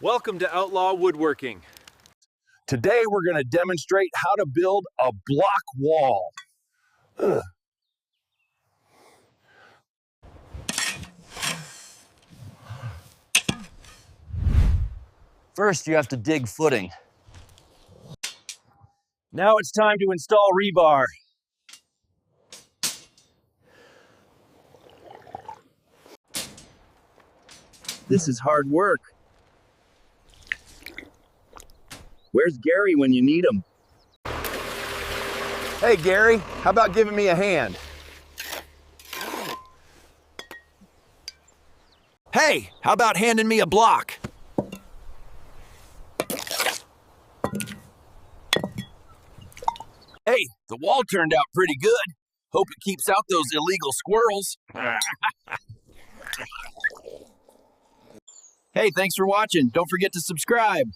Welcome to Outlaw Woodworking. Today we're going to demonstrate how to build a block wall. Ugh. First, you have to dig footing. Now it's time to install rebar. This is hard work. Where's Gary when you need him? Hey Gary, how about giving me a hand? Hey, how about handing me a block? Hey, the wall turned out pretty good. Hope it keeps out those illegal squirrels. Hey, thanks for watching. Don't forget to subscribe.